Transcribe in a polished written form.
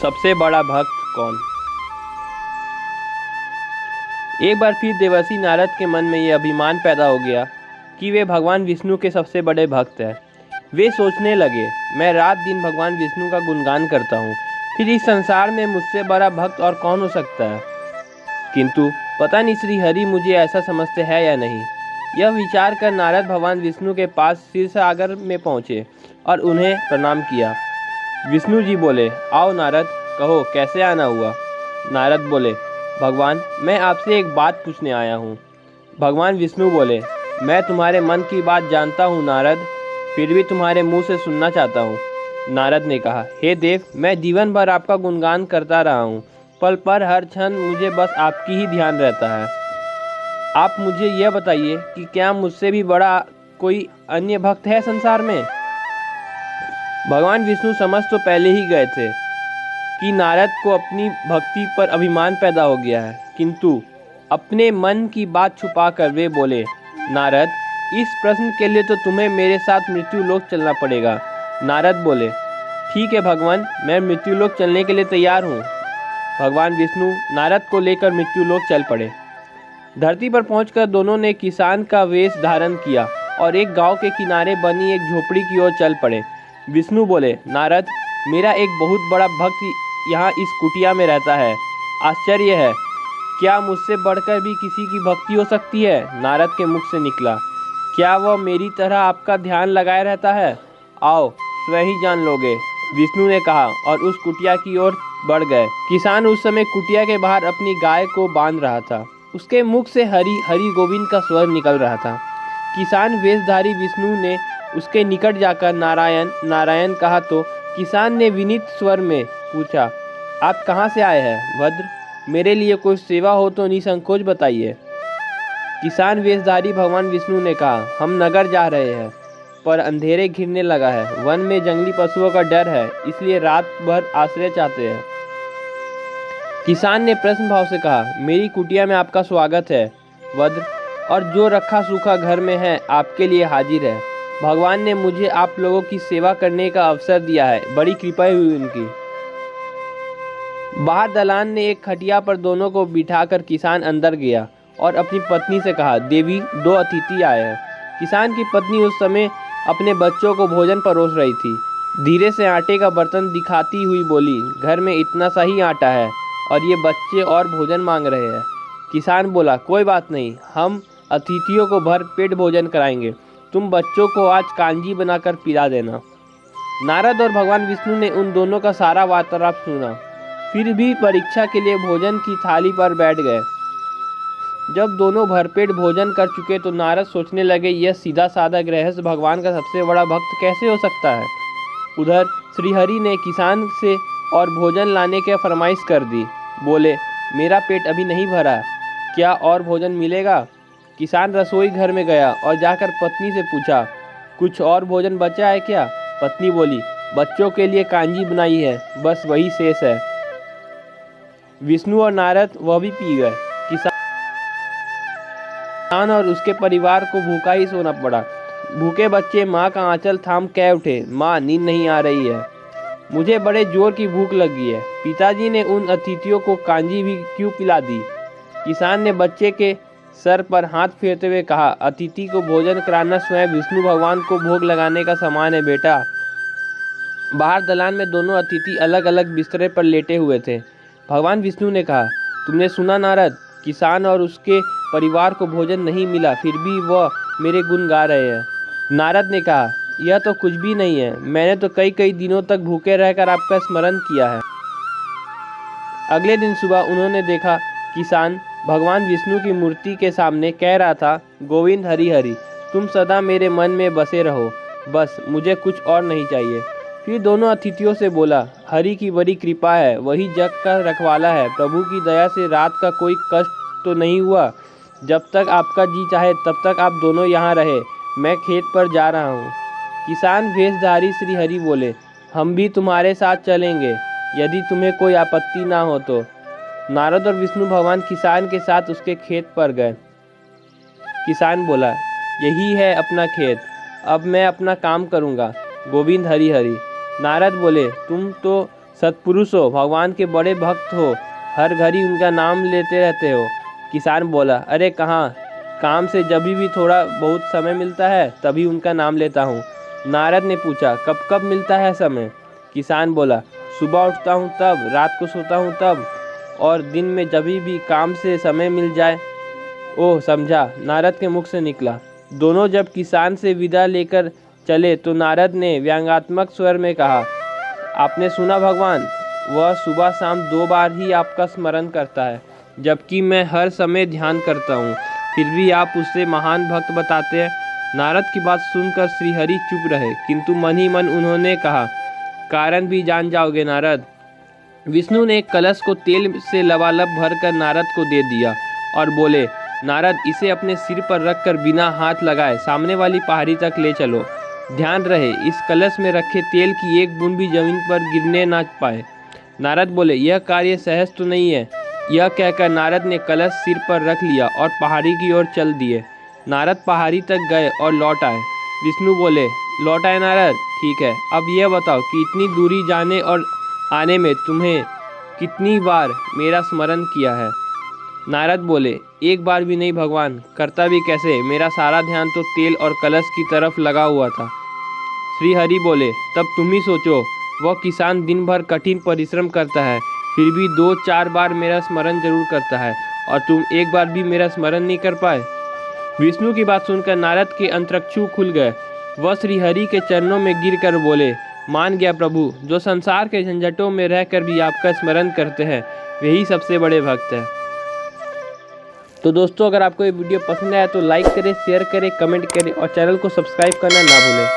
सबसे बड़ा भक्त कौन? एक बार फिर देवर्षि नारद के मन में यह अभिमान पैदा हो गया कि वे भगवान विष्णु के सबसे बड़े भक्त हैं। वे सोचने लगे, मैं रात दिन भगवान विष्णु का गुणगान करता हूँ, फिर इस संसार में मुझसे बड़ा भक्त और कौन हो सकता है। किंतु पता नहीं श्री हरि मुझे ऐसा समझते हैं या नहीं। यह विचार कर नारद भगवान विष्णु के पास क्षीरसागर में पहुँचे और उन्हें प्रणाम किया। विष्णु जी बोले, आओ नारद, कहो कैसे आना हुआ। नारद बोले, भगवान मैं आपसे एक बात पूछने आया हूँ। भगवान विष्णु बोले, मैं तुम्हारे मन की बात जानता हूँ नारद, फिर भी तुम्हारे मुंह से सुनना चाहता हूँ। नारद ने कहा, हे देव, मैं जीवन भर आपका गुणगान करता रहा हूँ, पल पर हर क्षण मुझे बस आपकी ही ध्यान रहता है। आप मुझे यह बताइए कि क्या मुझसे भी बड़ा कोई अन्य भक्त है संसार में। भगवान विष्णु समझ तो पहले ही गए थे कि नारद को अपनी भक्ति पर अभिमान पैदा हो गया है, किंतु अपने मन की बात छुपाकर वे बोले, नारद, इस प्रश्न के लिए तो तुम्हें मेरे साथ मृत्युलोक चलना पड़ेगा। नारद बोले, ठीक है भगवान, मैं मृत्युलोक चलने के लिए तैयार हूँ। भगवान विष्णु नारद को लेकर मृत्युलोक चल पड़े। धरती पर पहुंचकर दोनों ने किसान का वेश धारण किया और एक गांव के किनारे बनी एक झोपड़ी की ओर चल पड़े। विष्णु बोले, नारद, मेरा एक बहुत बड़ा भक्त यहाँ इस कुटिया में रहता है। आश्चर्य है, क्या मुझसे बढ़कर भी किसी की भक्ति हो सकती है। नारद के मुख से निकला, क्या वह मेरी तरह आपका ध्यान लगाए रहता है। आओ स्वयं ही जान लोगे, विष्णु ने कहा और उस कुटिया की ओर बढ़ गए। किसान उस समय कुटिया के बाहर अपनी गाय को बांध रहा था। उसके मुख से हरि हरि गोविंद का स्वर निकल रहा था। किसान वेशधारी विष्णु ने उसके निकट जाकर नारायण नारायण कहा तो किसान ने विनीत स्वर में पूछा, आप कहाँ से आए हैं भद्र, मेरे लिए कोई सेवा हो तो निसंकोच बताइए। किसान वेशधारी भगवान विष्णु ने कहा, हम नगर जा रहे हैं, पर अंधेरे घिरने लगा है, वन में जंगली पशुओं का डर है, इसलिए रात भर आश्रय चाहते हैं। किसान ने प्रश्न भाव से कहा, मेरी कुटिया में आपका स्वागत है वज्र, और जो रखा सूखा घर में है आपके लिए हाजिर है। भगवान ने मुझे आप लोगों की सेवा करने का अवसर दिया है, बड़ी कृपा हुई उनकी। बाहर दलान ने एक खटिया पर दोनों को बिठाकर किसान अंदर गया और अपनी पत्नी से कहा, देवी, दो अतिथि आए हैं। किसान की पत्नी उस समय अपने बच्चों को भोजन परोस रही थी। धीरे से आटे का बर्तन दिखाती हुई बोली, घर में इतना सा ही आटा है और ये बच्चे और भोजन मांग रहे हैं। किसान बोला, कोई बात नहीं, हम अतिथियों को भर पेट भोजन कराएंगे, तुम बच्चों को आज कांजी बनाकर पिला देना। नारद और भगवान विष्णु ने उन दोनों का सारा वार्तालाप सुना, फिर भी परीक्षा के लिए भोजन की थाली पर बैठ गए। जब दोनों भरपेट भोजन कर चुके तो नारद सोचने लगे, यह सीधा साधा गृहस्थ भगवान का सबसे बड़ा भक्त कैसे हो सकता है। उधर श्रीहरि ने किसान से और भोजन लाने की फरमाइश कर दी। बोले, मेरा पेट अभी नहीं भरा, क्या और भोजन मिलेगा। किसान रसोई घर में गया और जाकर पत्नी से पूछा, कुछ और भोजन बचा है क्या। पत्नी बोली, बच्चों के लिए कांजी बनाई है, बस वही शेष है। विष्णु और नारद वह भी पी गए। किसान और उसके परिवार को भूखा ही सोना पड़ा। भूखे बच्चे माँ का आंचल थाम कह उठे, माँ, नींद नहीं आ रही है, मुझे बड़े जोर की भूख लगी है। पिताजी ने उन अतिथियों को कांजी भी क्यों पिला दी। किसान ने बच्चे के सर पर हाथ फेरते हुए कहा, अतिथि को भोजन कराना स्वयं विष्णु भगवान को भोग लगाने का समान है बेटा। बाहर दलान में दोनों अतिथि अलग अलग बिस्तरे पर लेटे हुए थे। भगवान विष्णु ने कहा, तुमने सुना नारद, किसान और उसके परिवार को भोजन नहीं मिला, फिर भी वह मेरे गुण गा रहे हैं। नारद ने कहा, यह तो कुछ भी नहीं है, मैंने तो कई कई दिनों तक भूखे रहकर आपका स्मरण किया है। अगले दिन सुबह उन्होंने देखा, किसान भगवान विष्णु की मूर्ति के सामने कह रहा था, गोविंद हरि हरि, तुम सदा मेरे मन में बसे रहो, बस मुझे कुछ और नहीं चाहिए। फिर दोनों अतिथियों से बोला, हरि की बड़ी कृपा है, वही जग का रखवाला है, प्रभु की दया से रात का कोई कष्ट तो नहीं हुआ। जब तक आपका जी चाहे तब तक आप दोनों यहाँ रहे, मैं खेत पर जा रहा हूँ। किसान वेशधारी श्री हरि बोले, हम भी तुम्हारे साथ चलेंगे, यदि तुम्हें कोई आपत्ति ना हो तो। नारद और विष्णु भगवान किसान के साथ उसके खेत पर गए। किसान बोला, यही है अपना खेत, अब मैं अपना काम करूँगा, गोविंद हरि हरि। नारद बोले, तुम तो सत्पुरुष हो, भगवान के बड़े भक्त हो, हर घड़ी उनका नाम लेते रहते हो। किसान बोला, अरे कहाँ, काम से जब भी थोड़ा बहुत समय मिलता है तभी उनका नाम लेता हूँ। नारद ने पूछा, कब कब मिलता है समय? किसान बोला, सुबह उठता हूँ तब, रात को सोता हूँ तब, और दिन में जब भी काम से समय मिल जाए। ओह, समझा, नारद के मुख से निकला। दोनों जब किसान से विदा लेकर चले तो नारद ने व्यंग्यात्मक स्वर में कहा, आपने सुना भगवान, वह सुबह शाम 2 बार ही आपका स्मरण करता है, जबकि मैं हर समय ध्यान करता हूँ, फिर भी आप उससे महान भक्त बताते हैं। नारद की बात सुनकर श्रीहरि चुप रहे, किंतु मन ही मन उन्होंने कहा, कारण भी जान जाओगे नारद। विष्णु ने एक कलश को तेल से लबालब भरकर नारद को दे दिया और बोले, नारद, इसे अपने सिर पर रखकर बिना हाथ लगाए सामने वाली पहाड़ी तक ले चलो। ध्यान रहे इस कलश में रखे तेल की एक बूंद भी जमीन पर गिरने ना पाए। नारद बोले, यह कार्य सहज तो नहीं है। यह कहकर नारद ने कलश सिर पर रख लिया और पहाड़ी की ओर चल दिए। नारद पहाड़ी तक गए और लौट आए। विष्णु बोले, लौट आए नारद, ठीक है, अब यह बताओ कि इतनी दूरी जाने और आने में तुम्हें कितनी बार मेरा स्मरण किया है? नारद बोले, एक बार भी नहीं भगवान, करता भी कैसे, मेरा सारा ध्यान तो तेल और कलश की तरफ लगा हुआ था। श्री हरि बोले, तब तुम ही सोचो, वह किसान दिन भर कठिन परिश्रम करता है, फिर भी 2-4 बार मेरा स्मरण जरूर करता है, और तुम एक बार भी मेरा स्मरण नहीं कर पाए। विष्णु की बात सुनकर नारद के अंतरक्षु खुल गए। वह श्रीहरि के चरणों में गिरकर बोले, मान गया प्रभु, जो संसार के झंझटों में रहकर भी आपका स्मरण करते हैं, वही सबसे बड़े भक्त हैं। तो दोस्तों, अगर आपको ये वीडियो पसंद आया तो लाइक करें, शेयर करें, कमेंट करें और चैनल को सब्सक्राइब करना ना भूलें।